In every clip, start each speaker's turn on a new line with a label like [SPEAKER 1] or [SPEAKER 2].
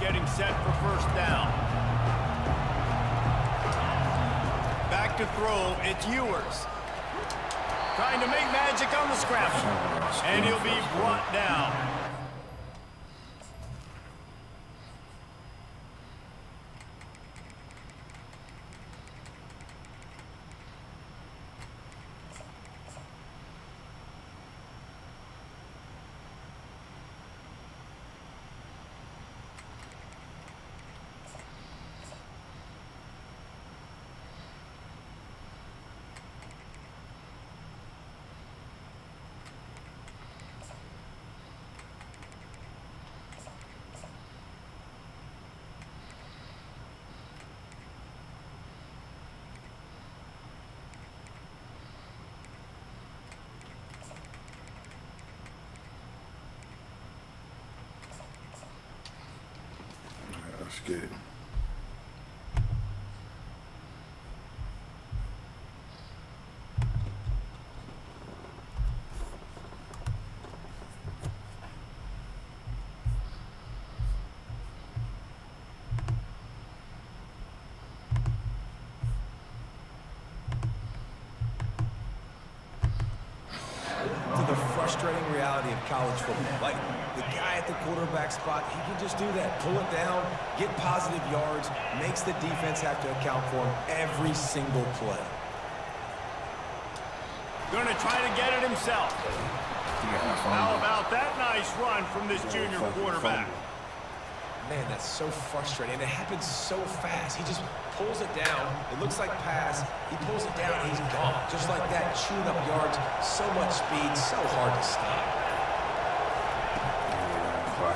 [SPEAKER 1] getting set for first down. Back to throw, it's Ewers. Trying to make magic on the scramble. And he'll be brought down.
[SPEAKER 2] That's good.
[SPEAKER 3] To the frustrating reality of college football. Like, the guy at the quarterback spot, he can just do that. Pull it down, get positive yards, makes the defense have to account for him every single play.
[SPEAKER 1] Gonna try to get it himself. How about that nice run from this junior quarterback?
[SPEAKER 3] Man, that's so frustrating. And it happens so fast. He just pulls it down. It looks like pass. He pulls it down, and he's gone. Just like that, chewing up yards. So much speed, so hard to stop.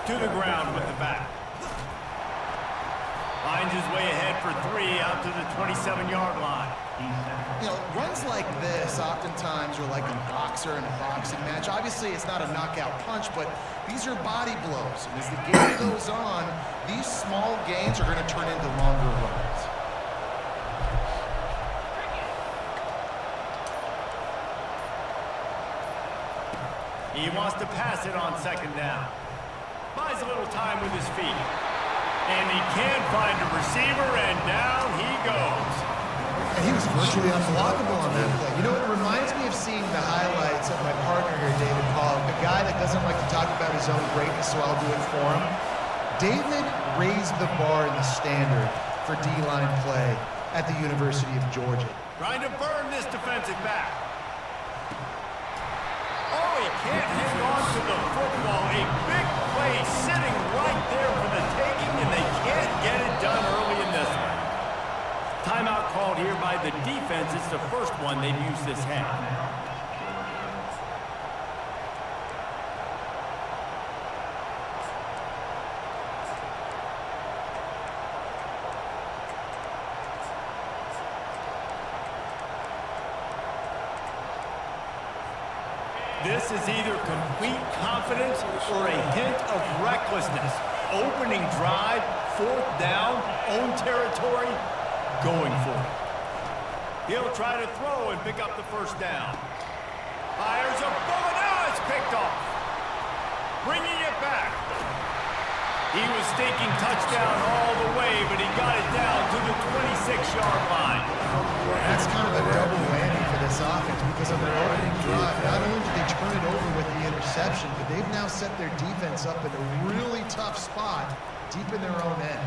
[SPEAKER 1] To the ground with the back. Finds his way ahead for 3 out to the 27-yard line.
[SPEAKER 4] You know, runs like this oftentimes are like a boxer in a boxing match. Obviously, it's not a knockout punch, but these are body blows. And as the game goes on, these small gains are going to turn into longer runs.
[SPEAKER 1] He wants to pass it on second down. Buys a little time with his feet. And he can't find a receiver, and down he goes.
[SPEAKER 4] And he was virtually unblockable on that play. You know, it reminds me of seeing the highlights of my partner here, David Pollock, a guy that doesn't like to talk about his own greatness, so I'll do it for him. David raised the bar in the standard for D-line play at the University of Georgia.
[SPEAKER 1] Trying to burn this defensive back. Oh, he can't hang on to the football. A big play sitting right there for the taking, and they can't get it done early in this one. Timeout called here by the defense. It's the first one they've used this half. This is either complete confidence or a hint of recklessness. Opening drive, 4th down, own territory, going for it. He'll try to throw and pick up the first down. Fires a bullet. Now it's picked off. Bringing it back. He was thinking touchdown all the way, but he got it down to the 26-yard line.
[SPEAKER 4] That's kind of a double whammy for this offense because of their opening drive. Not only did they turn it over with the interception, but they've now set their defense up in a really tough spot deep in their own end.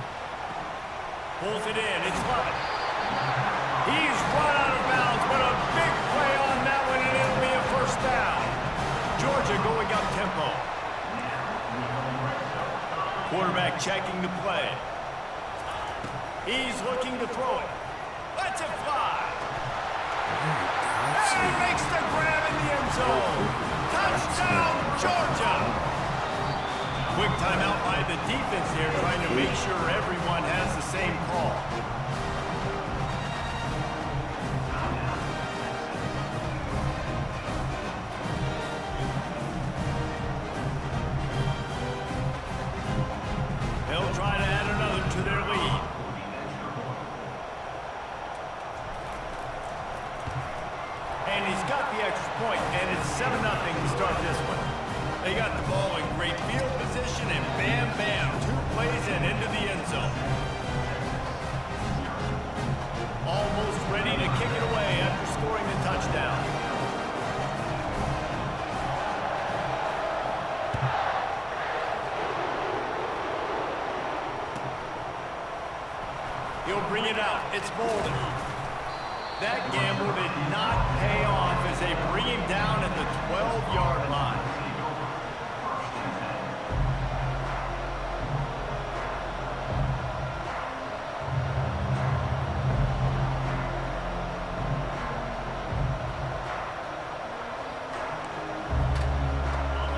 [SPEAKER 1] Pulls it in. It's Levin. He's run out of bounds, but a big play on that one, and it'll be a first down. Georgia going up tempo. Quarterback checking the play. He's looking to throw it. Lets it fly. And he makes the grab in the end zone. Touchdown, Georgia. Quick timeout by the defense here, trying to make sure everyone has the same call. They'll try to add another to their lead. And he's got the extra point, and it's 7-0 to start this one. They got the ball in great field position. position, and bam, bam, 2 plays and into the end zone. Almost ready to kick it away after scoring the touchdown. He'll bring it out. It's Bolden. That gamble did not pay off as they bring him down at the 12-yard line.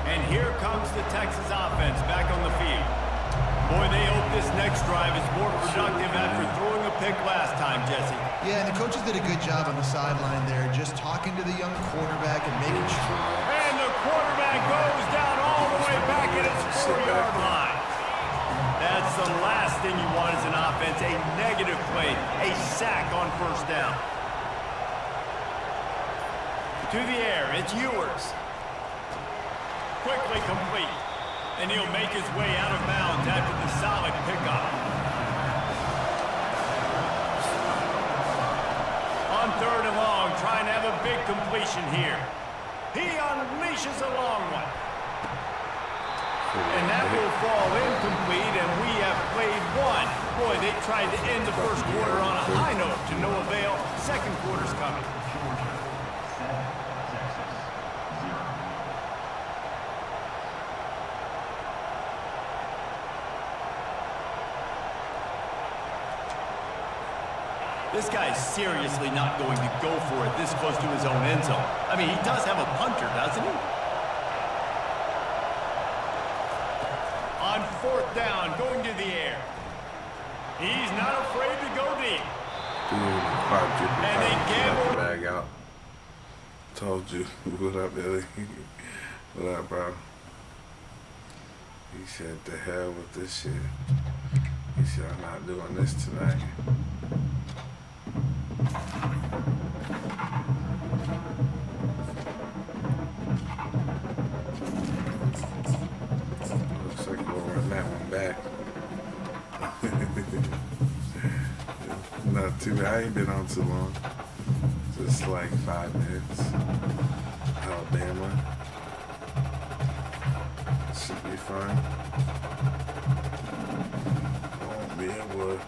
[SPEAKER 1] And here comes the Texas offense back on the field. Boy, they hope this next drive is more productive after throwing a pick last time, Jesse.
[SPEAKER 4] Yeah, and the coaches did a good job on the sideline there, just talking to the young quarterback and making sure.
[SPEAKER 1] And the quarterback goes down all the way back at his 4-yard line. That's the last thing you want as an offense, a negative play, a sack on first down. To the air, it's Ewers. Quickly complete. And he'll make his way out of bounds after the solid pickup. On 3rd and long, trying to have a big completion here. He unleashes a long one. And that will fall incomplete, and we have played one. Boy, they tried to end the first quarter on a high note to no avail. Second quarter's coming. This guy's seriously not going to go for it this close to his own end zone. I mean, he does have a punter, doesn't he? On 4th down, going to the air. He's not afraid to go deep. And they gamble.
[SPEAKER 2] Bag out. Told you. What up, Billy? What up, bro? He said, the hell with this shit. He said, I'm not doing this tonight. Looks like we'll run that one back. Not too bad. I ain't been on too long. Just like 5 minutes. Alabama. Should be fun. Won't be able to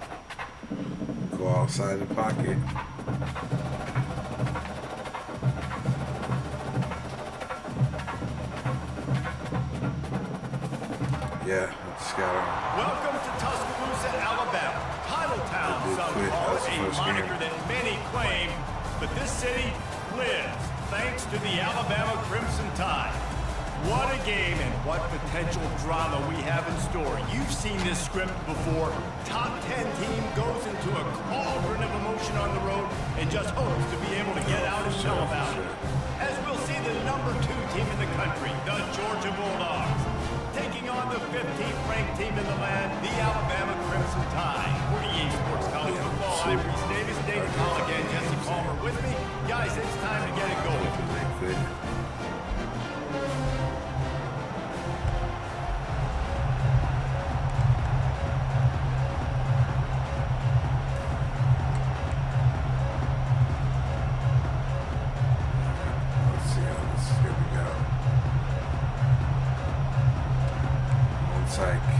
[SPEAKER 2] go outside the pocket. Yeah, I just got on.
[SPEAKER 1] Welcome to Tuscaloosa, Alabama. Titletown, some call it, a moniker that many claim, but this city lives thanks to the Alabama Crimson Tide. What a game and what potential drama we have in store. You've seen this script before. Top 10 team goes into a cauldron of emotion on the road and just hopes to be able to get out and tell about it. As we'll see the number 2 team in the country, the Georgia Bulldogs, taking on the 15th ranked team in the land, the Alabama Crimson Tide. 48 Sports College Football, I'm Reese Davis, David Colligan, Jesse Palmer with me. Guys, it's time to get it going.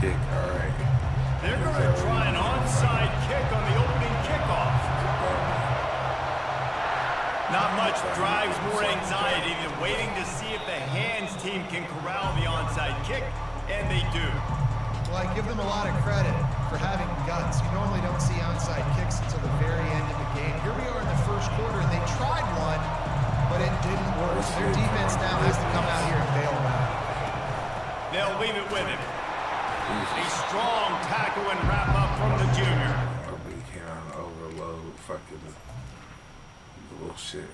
[SPEAKER 2] Kick, all right.
[SPEAKER 1] They're going to try an onside kick on the opening kickoff. Not much drives more anxiety than waiting to see if the hands team can corral the onside kick, and they do.
[SPEAKER 4] Well, I give them a lot of credit for having guts. You normally don't see onside kicks until the very end of the game. Here we are in the first quarter, and they tried one, but it didn't work. So their defense now has to come out here and bail them out.
[SPEAKER 1] They'll leave it with him. A strong tackle and wrap up from the junior.
[SPEAKER 2] Probably can't overload fucking bullshit.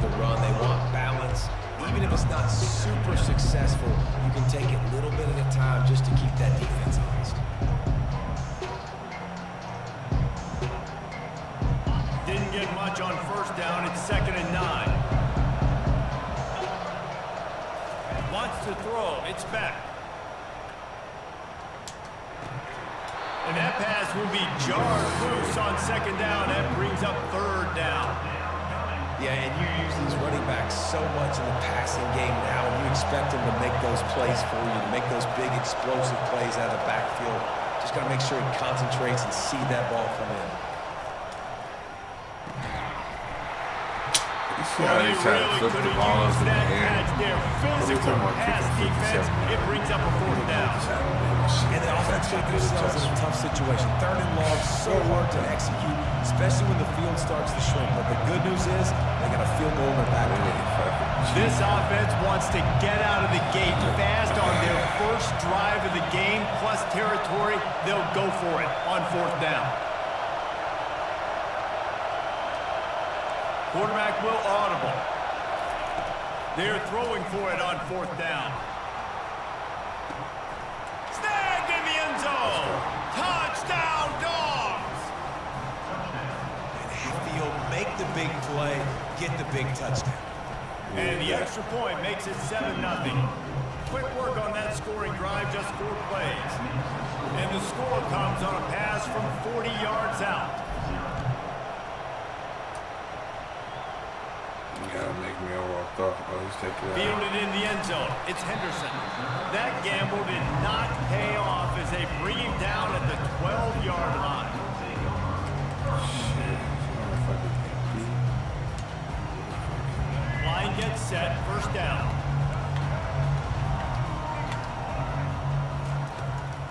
[SPEAKER 3] the run. They want balance. Even if it's not super successful, you can take it a little bit at a time just to keep that defense honest.
[SPEAKER 1] Didn't get much on first down. It's 2nd and 9. Wants to throw. It's back. And that pass will be jarred loose on 2nd down. That brings up 3rd down.
[SPEAKER 3] Yeah, and you use these running backs so much in the passing game now, and you expect them to make those plays for you, to make those big explosive plays out of the backfield. Just got to make sure he concentrates and see that ball come in.
[SPEAKER 2] You see how they try to flip the ball up in the air?
[SPEAKER 1] Their physical pass defense, it brings up a 4th down.
[SPEAKER 3] And the offense got themselves in a tough situation. 3rd and long, so hard to execute, especially when the field starts to shrink. But the good news is they got a field goal in their back.
[SPEAKER 1] This offense wants to get out of the gate fast on their first drive of the game, plus territory. They'll go for it on 4th down. Quarterback will audible. They're throwing for it on 4th down. Snagged in the end zone. Touchdown, Dogs!
[SPEAKER 3] And Hayfield, make the big play, get the big touchdown.
[SPEAKER 1] And the extra point makes it 7-0. Quick work on that scoring drive, just 4 plays. And the score comes on a pass from 40 yards out.
[SPEAKER 2] You gotta make me all walked off. Oh, he's taking it out.
[SPEAKER 1] Fielded in the end zone. It's Henderson. That gamble did not pay off as they bring him down at the 12-yard line.
[SPEAKER 2] Shit.
[SPEAKER 1] Line gets set. 1st down.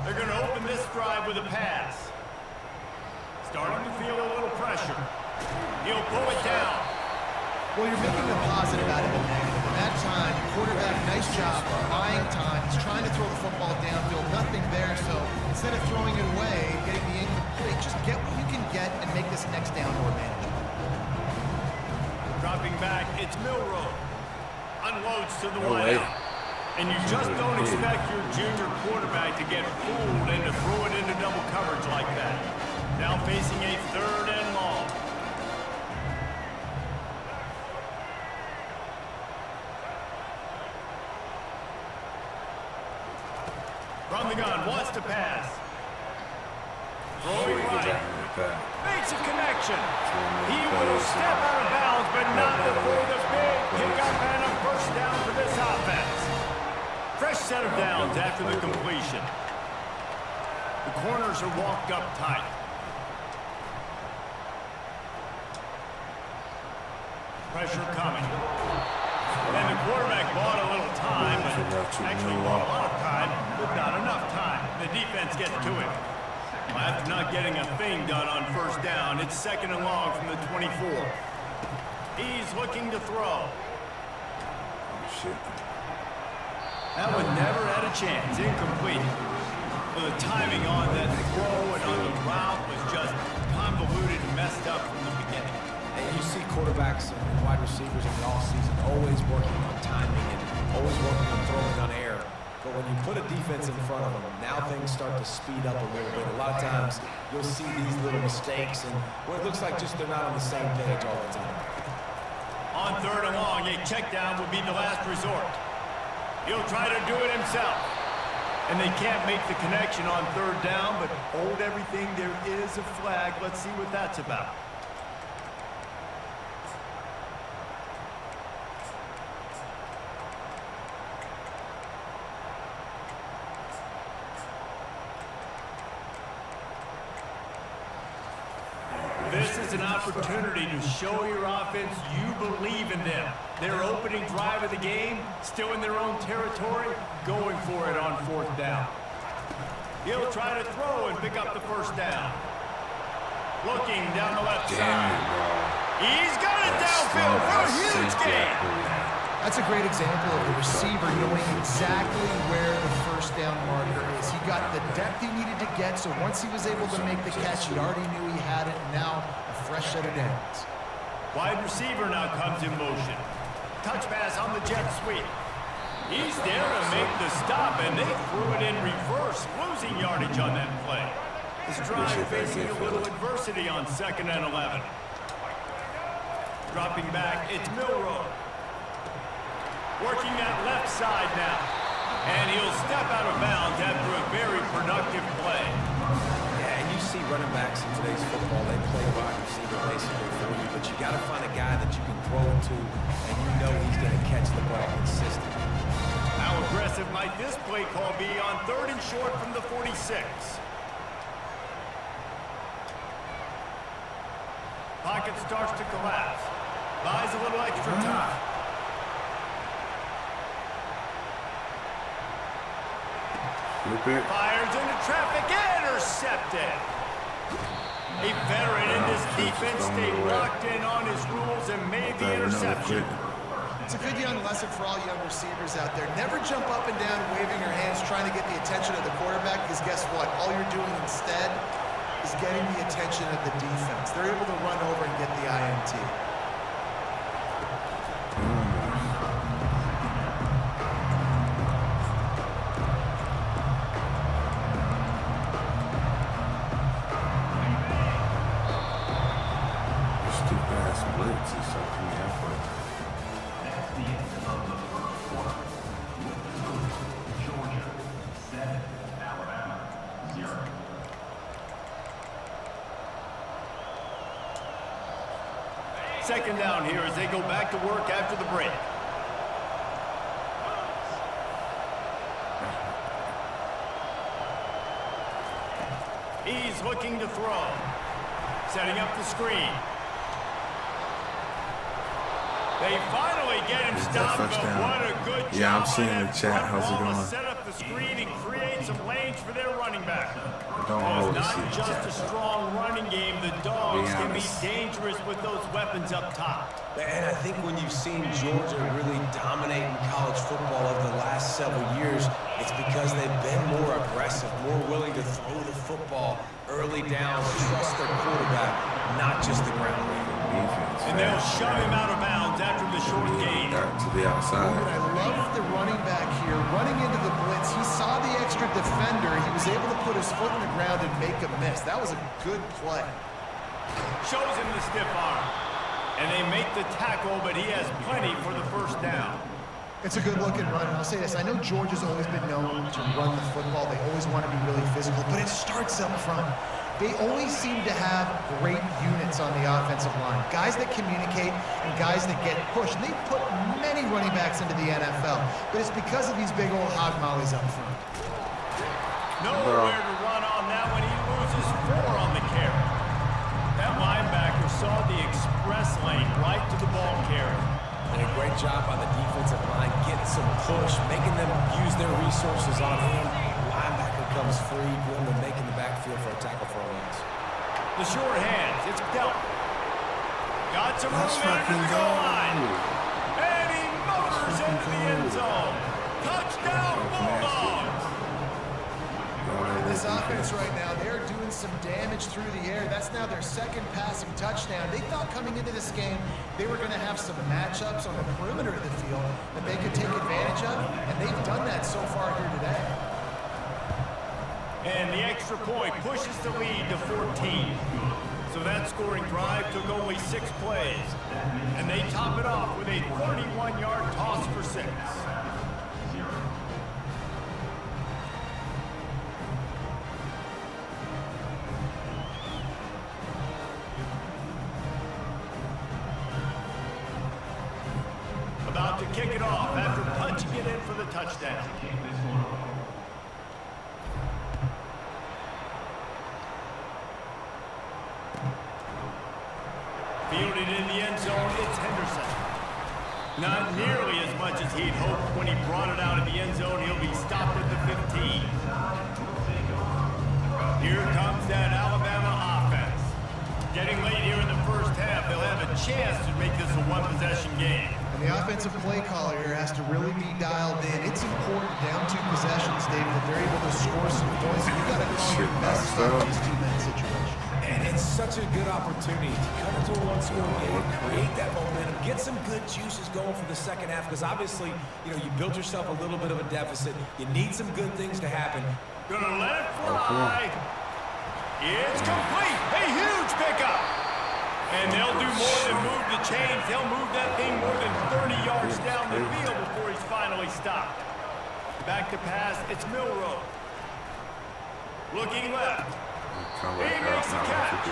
[SPEAKER 1] They're going to open this drive with a pass. Starting to feel a little pressure. He'll pull it down.
[SPEAKER 4] Well, you're making a positive out of a negative. In that time, quarterback, nice job buying time. He's trying to throw the football downfield. Nothing there, so instead of throwing it away, getting the incomplete, just get what you can get and make this next down more manageable.
[SPEAKER 1] Dropping back, it's Milroe. Unloads to the
[SPEAKER 2] No
[SPEAKER 1] wide
[SPEAKER 2] way.
[SPEAKER 1] out. And you just don't expect your junior quarterback to get fooled and to throw it into double coverage like that. Now facing a 3rd and long. From the gun, wants to pass. Throwing right. Makes a connection. He will step out of bounds, but not before the big pickup and a 1st down for this offense. Fresh set of downs after the completion. The corners are walked up tight. Pressure coming. And the quarterback bought a little time, but actually bought a lot of time, but not enough time. The defense gets to him. After not getting a thing done on 1st down, it's 2nd and long from the 24. He's looking to throw.
[SPEAKER 2] Shit.
[SPEAKER 1] That one never had a chance. Incomplete. Well, the timing on that throw and on the route was just convoluted and messed up from the beginning.
[SPEAKER 3] And you see quarterbacks and wide receivers in the offseason always working on timing and always working on throwing on air. But when you put a defense in front of them, now things start to speed up a little bit. A lot of times, you'll see these little mistakes, and where it looks like just they're not on the same page all the time.
[SPEAKER 1] On 3rd and long, a check down would be the last resort. He'll try to do it himself. And they can't make the connection on 3rd down, but hold everything. There is a flag. Let's see what that's about. This is an opportunity to show your offense you believe in them. Their opening drive of the game, still in their own territory, going for it on 4th down. He'll try to throw and pick up the 1st down. Looking down the left side. He's got it downfield for a huge gain.
[SPEAKER 4] That's a great example of the receiver knowing exactly where the 1st down marker is. He got the depth he needed to get, so once he was able to make the catch, he already knew he had it, and now a fresh set of downs.
[SPEAKER 1] Wide receiver now comes in motion. Touch pass on the jet sweep. He's there to make the stop, and they threw it in reverse, losing yardage on that play. This drive facing a little adversity on 2nd and 11. Dropping back, it's Milroe. Working that left side now. And he'll step out of bounds after a very productive play.
[SPEAKER 3] Yeah, and you see running backs in today's football, they play wide receiver basically for you, but you got to find a guy that you can throw it to, and you know he's going to catch the ball consistently.
[SPEAKER 1] How aggressive might this play call be on 3rd and short from the 46? Pocket starts to collapse. Buys a little extra time. Fires into traffic, intercepted. A veteran in this defense stayed locked in on his rules and made the interception.
[SPEAKER 4] It's a good young lesson for all young receivers out there. Never jump up and down waving your hands trying to get the attention of the quarterback, because guess what? All you're doing instead is getting the attention of the defense. They're able to run over and get the INT.
[SPEAKER 1] Second down here as they go back to work after the break. He's looking to throw. Setting up the screen. They finally get him stopped, but what a good job.
[SPEAKER 2] Yeah, I'm seeing the chat. How's it going?
[SPEAKER 1] Set up the screen and create some lanes for their running back.
[SPEAKER 2] Don't
[SPEAKER 1] Well,
[SPEAKER 2] always
[SPEAKER 1] it's
[SPEAKER 2] see
[SPEAKER 1] not
[SPEAKER 2] the
[SPEAKER 1] just
[SPEAKER 2] chat.
[SPEAKER 1] a strong running game. The Dogs can be dangerous with those weapons up top.
[SPEAKER 3] And I think when you've seen Georgia really dominate in college football over the last several years, it's because they've been more aggressive, more willing to throw the football early down, trust their quarterback, not just the ground game.
[SPEAKER 1] And they'll shove him out of bounds after the short gain.
[SPEAKER 2] To the outside.
[SPEAKER 4] I love the running back here. Running into the blitz, he saw the extra defender. He was able to put his foot in the ground and make a miss. That was a good play.
[SPEAKER 1] Shows him the stiff arm. And they make the tackle, but he has plenty for the first down.
[SPEAKER 4] It's a good-looking run, and I'll say this. I know Georgia's always been known to run the football. They always want to be really physical, but it starts up front. They always seem to have great units on the offensive line. Guys that communicate and guys that get pushed. And they put many running backs into the NFL, but it's because of these big old hog mollies up front.
[SPEAKER 1] Nowhere to run on that when he loses 4 on the carry. That linebacker saw the express lane right to the ball carrier.
[SPEAKER 3] And a great job by the defensive line, getting some push, making them use their resources on him. Linebacker comes free, going to make in the backfield for a tackle for a loss.
[SPEAKER 1] The short hands, it's dealt. Got some room into the goal line. And he motors into the end zone. Touchdown, Bulldogs!
[SPEAKER 4] This offense right now, they're doing some damage through the air. That's now their second passing touchdown. They thought coming into this game they were going to have some matchups on the perimeter of the field that they could take advantage of, and they've done that so far here today.
[SPEAKER 1] And the extra point pushes the lead to 14. So that scoring drive took only 6 plays. And they top it off with a 31-yard toss for 6. About to kick it off after punching it in for the touchdown. Fielded in the end zone, it's Henderson. Not nearly as much as he'd hoped when he brought it out of the end zone. He'll be stopped at the 15. Here comes that Alabama offense. Getting late here in the first half, they'll have a chance to make this a one-possession game.
[SPEAKER 4] And the offensive play caller here has to really be dialed in. It's important down 2 possessions, David, that they're able to score some points. You got to call your best stuff in these 2-minute situations.
[SPEAKER 3] And it's such a good opportunity to cut into a one-score game, create that momentum, get some good juices going for the second half, because obviously, you know, you built yourself a little bit of a deficit. You need some good things to happen.
[SPEAKER 1] Gonna let it fly. It's complete. A huge pickup. And they'll do more than move the chains. They'll move that thing more than 30 yards down the field before he's finally stopped. Back to pass. It's Milrow. Looking left. He makes the catch.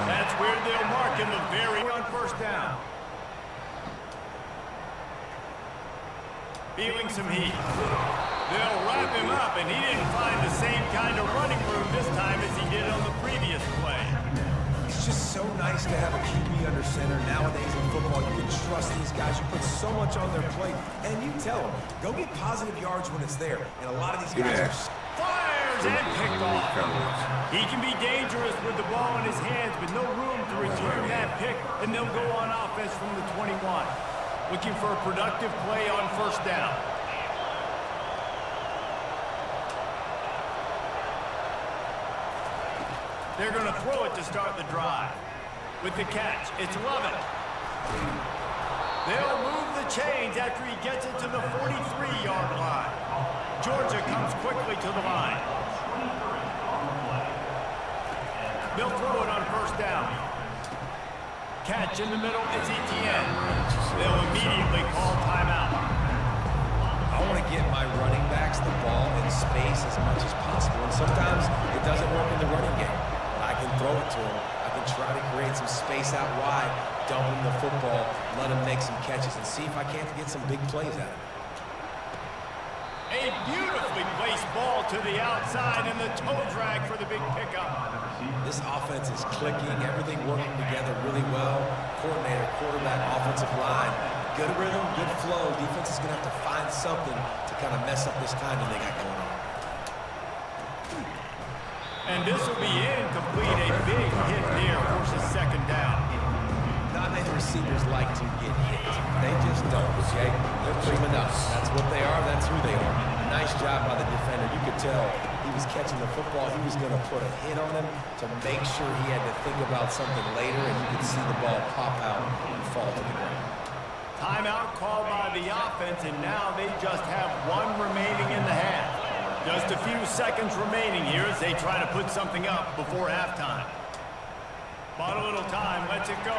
[SPEAKER 1] That's where they'll mark him the very on first down. Feeling some heat. They'll wrap him up, and he didn't find the same kind of running room this time as he did on the previous play.
[SPEAKER 3] It's just so nice to have a QB under center. Nowadays in football, you can trust these guys. You put so much on their plate, and you tell them, go get positive yards when it's there. And a lot of these guys are...
[SPEAKER 1] Fires and picked off. He can be dangerous with the ball in his hands, but no room to return that pick, and they'll go on offense from the 21. Looking for a productive play on first down. They're going to throw it to start the drive. With the catch, it's Lovett. They'll move the chains after he gets it to the 43-yard line. Georgia comes quickly to the line. They'll throw it on first down. Catch in the middle, it's Etienne. They'll immediately call timeout.
[SPEAKER 3] I want to get my running backs the ball in space as much as possible. And sometimes it doesn't work in the running game. I can throw it to him. I can try to create some space out wide, dump him the football, let him make some catches, and see if I can't get some big plays out of it.
[SPEAKER 1] A beautifully placed ball to the outside and the toe drag for the big pickup.
[SPEAKER 3] This offense is clicking, everything working together really well. Coordinator, quarterback, offensive line, good rhythm, good flow. Defense is going to have to find something to kind of mess up this timing they got going on.
[SPEAKER 1] And this will be incomplete. A big hit there forces second down.
[SPEAKER 3] Not many receivers like to get hit. They just don't, okay? They're prima donnas. That's what they are. That's who they are. Nice job by the defender. You could tell he was catching the football. He was going to put a hit on him to make sure he had to think about something later, and you could see the ball pop out and fall to the ground.
[SPEAKER 1] Timeout called by the offense, and now they just have one remaining in the half. Just a few seconds remaining here as they try to put something up before halftime. Bought a little time, lets it go.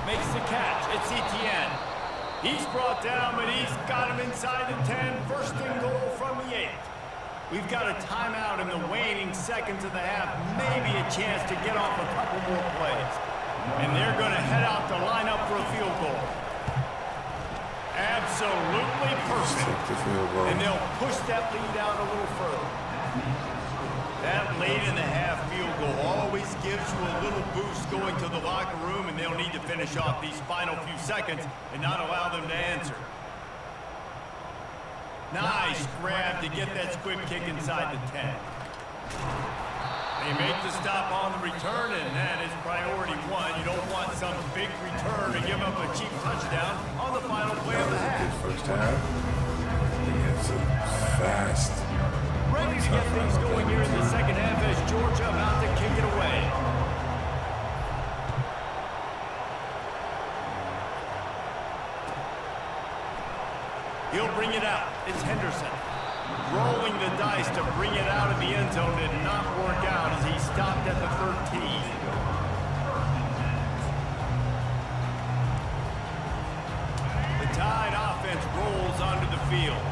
[SPEAKER 1] Makes the catch, it's Etienne. He's brought down, but he's got him inside the 10. First and goal from the 8. We've got a timeout in the waning seconds of the half. Maybe a chance to get off a couple more plays. And they're going to head out to line up for a field goal. Absolutely perfect. And they'll push that lead out a little further. That late in the half field goal always gives you a little boost going to the locker room, and they'll need to finish off these final few seconds and not allow them to answer. Nice grab to get that squib kick inside the 10. They make the stop on the return, and that is priority one. You don't want some big return to give up a cheap touchdown on the final play of the half.
[SPEAKER 2] First half, they get some fast.
[SPEAKER 1] Ready to get things going here in the second half as Georgia about to kick it away. He'll bring it out. It's Henderson. Rolling the dice to bring it out of the end zone did not work out as he stopped at the 13. The Tide offense rolls onto the field.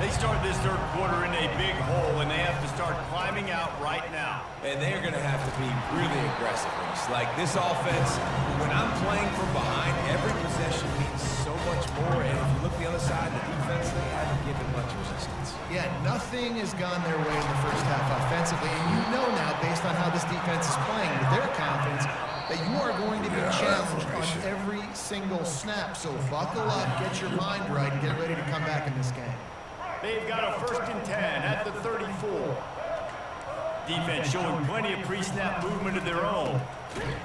[SPEAKER 1] They start this third quarter in a big hole, and they have to start climbing out right now.
[SPEAKER 3] And they're going to have to be really aggressive. It's like this offense, when I'm playing from behind, every possession means so much more. And if you look the other side, the defense, they haven't given much resistance.
[SPEAKER 4] Yeah, nothing has gone their way in the first half offensively. And you know now, based on how this defense is playing with their confidence, that you are going to be challenged on every single snap. So buckle up, get your mind right, and get ready to come back in this game.
[SPEAKER 1] They've got a 1st and 10 at the 34. Defense showing plenty of pre-snap movement of their own.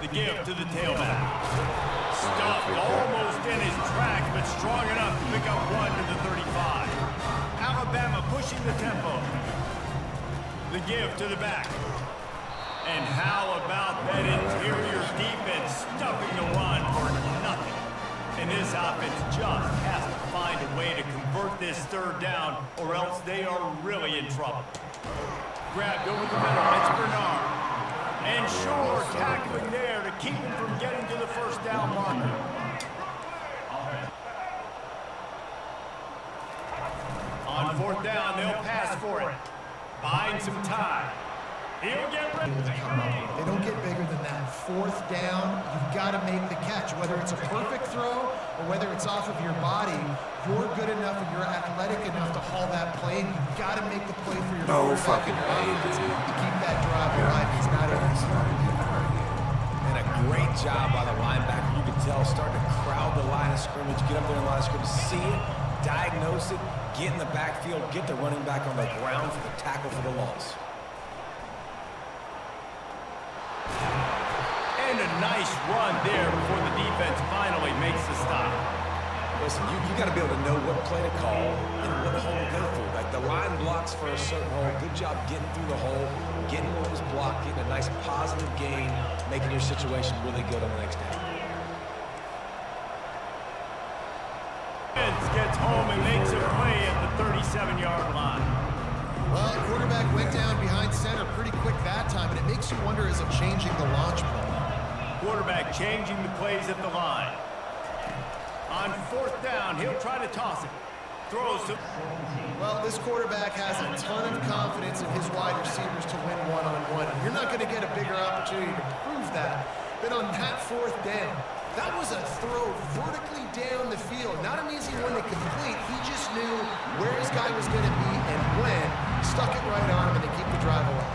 [SPEAKER 1] The give to the tailback. Stuffed almost in his tracks, but strong enough to pick up one to the 35. Alabama pushing the tempo. The give to the back. And how about that interior defense stuffing the run for nothing? And this offense just has to find a way to convert this third down, or else they are really in trouble. Grabbed over the middle, it's Bernard. And sure, tackling there to keep him from getting to the first down marker. On fourth down, they'll pass for it. Buying some time. He'll get ready.
[SPEAKER 4] They don't get bigger than that. Fourth down, you've got to make the catch. Whether it's a perfect throw or whether it's off of your body, you're good enough and you're athletic enough to haul that play. And you've got to make the play for your quarterback to keep that drive alive. It's not easy.
[SPEAKER 3] And a great job by the linebacker. You can tell, starting to crowd the line of scrimmage, get up there in the line of scrimmage, see it, diagnose it, get in the backfield, get the running back on the ground for the tackle for the loss.
[SPEAKER 1] And a nice run there before the defense finally makes the stop.
[SPEAKER 3] Listen, you got to be able to know what play to call and what hole to go through. Like the line blocks for a certain hole. Good job getting through the hole, getting what was blocked, getting a nice positive gain, making your situation really good on the next down.
[SPEAKER 1] Defense gets home and makes a play at the 37-yard line.
[SPEAKER 4] Well, the quarterback went down behind center pretty quick that time, and it makes you wonder, is it changing the launch play?
[SPEAKER 1] Quarterback changing the plays at the line. On fourth down, he'll try to toss it. Throws to...
[SPEAKER 4] Well, this quarterback has a ton of confidence in his wide receivers to win one-on-one. You're not going to get a bigger opportunity to prove that than on that fourth down. That was a throw vertically down the field. Not an easy one to complete. He just knew where his guy was going to be and when. Stuck it right on him and to keep the drive alive.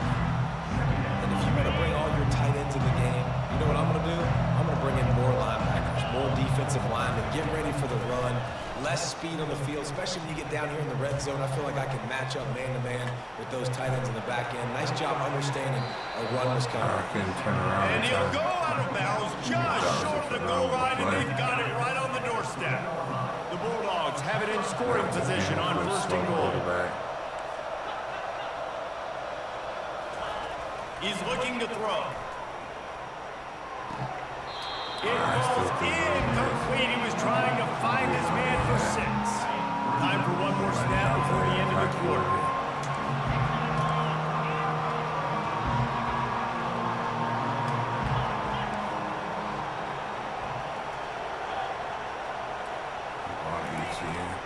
[SPEAKER 3] And if you want to bring all your tight ends in the game, you know what I'm going to do? I'm going to bring in more linebackers, more defensive linemen, get ready for the run, less speed on the field, especially when you get down here in the red zone. I feel like I can match up man-to-man with those tight ends in the back end. Nice job understanding a run was coming.
[SPEAKER 2] I couldn't turn around.
[SPEAKER 1] And he'll go out of bounds just short of the goal line, and they've got it right on the doorstep. The Bulldogs have it in scoring position on first and goal. He's looking to throw. It falls incomplete. He was trying to find his man for 6. Time for one more snap before the end of the quarter.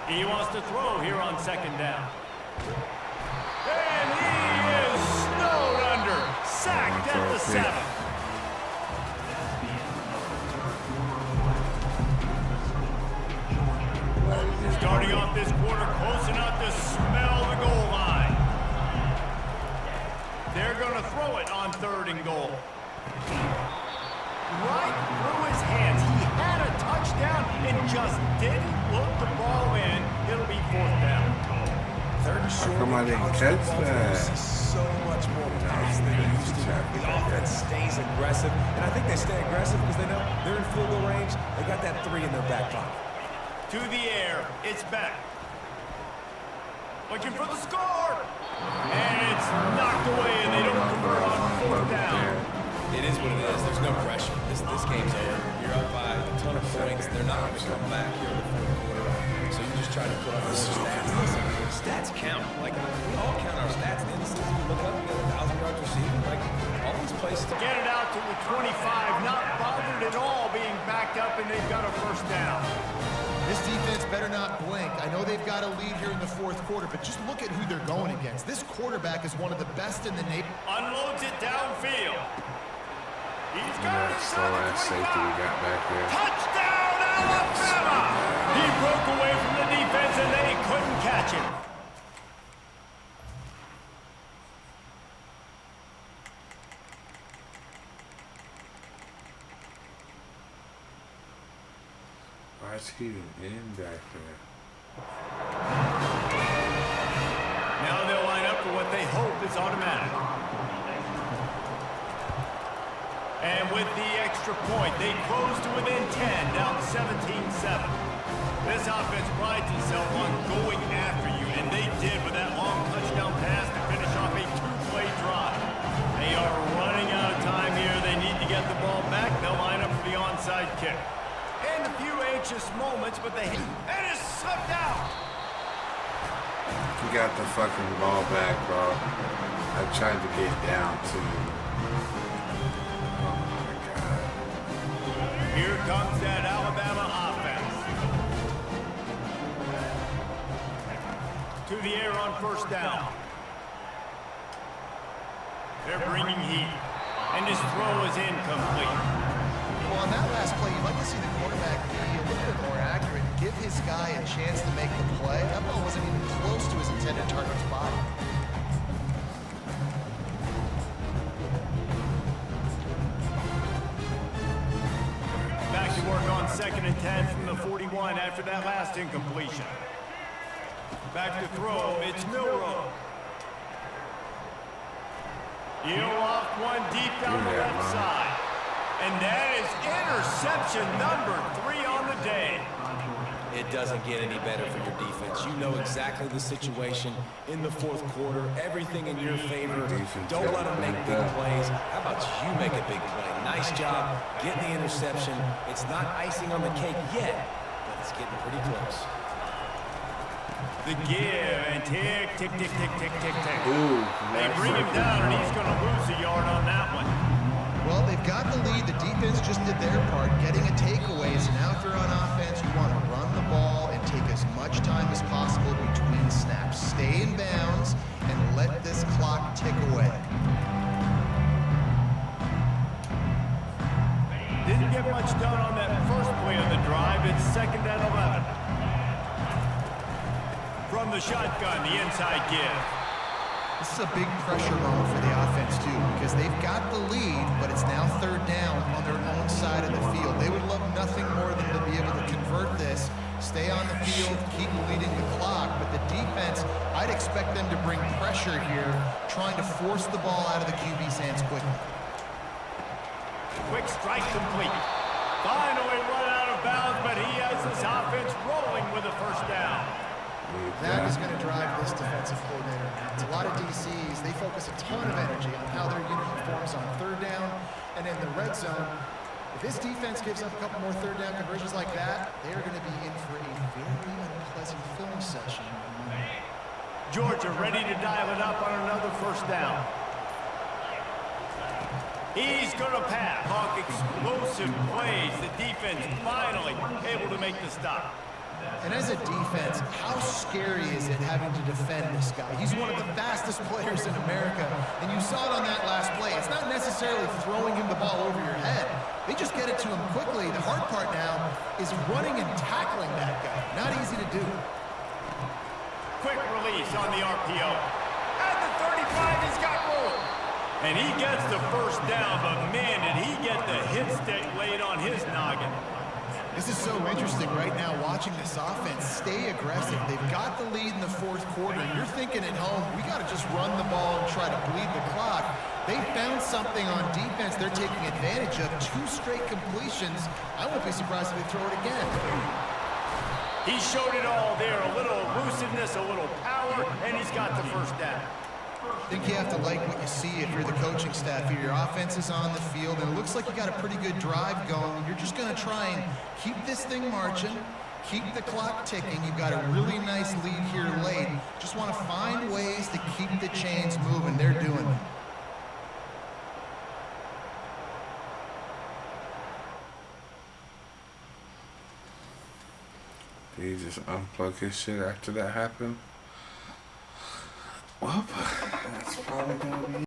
[SPEAKER 1] He wants to throw here on second down. And he is snowed under. Sacked at the 7. Starting off this quarter close enough to smell the goal line. They're going to throw it on third and goal. Right through his hands. He had a touchdown and just didn't look the ball in. It'll be fourth down.
[SPEAKER 3] Third and short.
[SPEAKER 2] How come I didn't catch that?
[SPEAKER 3] So much more pass than they used to. The offense stays aggressive, and I think they stay aggressive because they know they're in field goal range. They got that 3 in their back pocket.
[SPEAKER 1] To the air, it's back. Looking for the score. And it's knocked away, and they don't convert on fourth down.
[SPEAKER 3] It is what it is. There's no pressure. This game's over. You're up by a ton of points. They're not going to come back here in the fourth quarter. So you just try to put up more stats. Listen, stats count. Like, we all count our stats. In the season, you look up, you get 1,000 yards receiving. Like, all these places.
[SPEAKER 1] Get it out to the 25. Not bothered at all being backed up, and they've got a first down.
[SPEAKER 4] This defense better not blink. I know they've got a lead here in the fourth quarter, but just look at who they're going against. This quarterback is one of the best in the nation.
[SPEAKER 1] Unloads it downfield. He's got it
[SPEAKER 2] Slow ass safety we got back there.
[SPEAKER 1] Touchdown, Alabama! He broke away from the defense, and they couldn't catch him.
[SPEAKER 2] Why is he even in back there?
[SPEAKER 1] Now they'll line up for what they hope is automatic. And with the extra point, they close to within 10, down 17-7. This offense prides itself on going after you, and they did with that long touchdown pass to finish off a 2-play drive. They are running out get the ball back. They'll line up for the onside kick. And a few anxious moments, but they hit. And it's slipped out.
[SPEAKER 2] He got the fucking ball back, bro. I tried to get down to. Oh my God.
[SPEAKER 1] Here comes that Alabama offense. To the air on first down. They're bringing heat. And his throw is incomplete.
[SPEAKER 4] Well, on that last play, you'd like to see the quarterback be a little bit more accurate and give his guy a chance to make the play. That ball wasn't even close to his intended target's body.
[SPEAKER 1] Back to work on 2nd and 10 from the 41 after that last incompletion. Back to throw, it's Milrow. He'll off one deep down the left side. And that is interception number 3 on the day.
[SPEAKER 3] It doesn't get any better for your defense. You know exactly the situation in the fourth quarter. Everything in your favor. Don't let them make big plays. How about you make a big play? Nice job getting the interception. It's not icing on the cake yet, but it's getting pretty close.
[SPEAKER 1] The give and tick, tick, tick, tick, tick, tick, tick.
[SPEAKER 2] Ooh,
[SPEAKER 1] They bring him down, and he's going to lose a yard on that one.
[SPEAKER 4] Well, they've got the lead. The defense just did their part, getting a takeaway. So now if you're on offense, you want to run the ball and take as much time as possible between snaps. Stay in bounds and let this clock tick away.
[SPEAKER 1] Didn't get much done on that first play of the drive. It's 2nd and 11. From the shotgun, the inside give.
[SPEAKER 4] This is a big pressure moment for the offense, too, because they've got the lead, but it's now 3rd down on their own side of the field. They would love nothing more than to be able to convert this, stay on the field, keep leading the clock. But the defense, I'd expect them to bring pressure here, trying to force the ball out of the QB's hands quickly.
[SPEAKER 1] Quick strike complete. Finally run out of bounds, but he has his offense rolling with a first down.
[SPEAKER 4] That is going to drive this defensive coordinator nuts. A lot of DCs, they focus a ton of energy on how their unit performs on 3rd down and in the red zone. If this defense gives up a couple more 3rd down conversions like that, they are going to be in for a very unpleasant film session.
[SPEAKER 1] Georgia ready to dial it up on another first down. He's going to pass. Hawk explosive plays. The defense finally able to make the stop.
[SPEAKER 4] And as a defense, how scary is it having to defend this guy? He's one of the fastest players in America, and you saw it on that last play. It's not necessarily throwing him the ball over your head. They just get it to him quickly. The hard part now is running and tackling that guy. Not easy to do.
[SPEAKER 1] Quick release on the RPO. At the 35, he's got room. And he gets the first down, but man, did he get the hit stick laid on his noggin.
[SPEAKER 4] This is so interesting right now, watching this offense stay aggressive. They've got the lead in the 4th quarter, and you're thinking at home, we got to just run the ball and try to bleed the clock. They found something on defense they're taking advantage of. 2 straight completions. I won't be surprised if they throw it again.
[SPEAKER 1] He showed it all there, a little elusiveness, a little power, and he's got the first down.
[SPEAKER 4] I think you have to like what you see if you're the coaching staff here. Your offense is on the field, and it looks like you got a pretty good drive going. You're just going to try and keep this thing marching, keep the clock ticking. You've got a really nice lead here late. Just want to find ways to keep the chains moving. They're doing it.
[SPEAKER 2] Did he just unplug his shit after that happened? Well, that's probably gonna be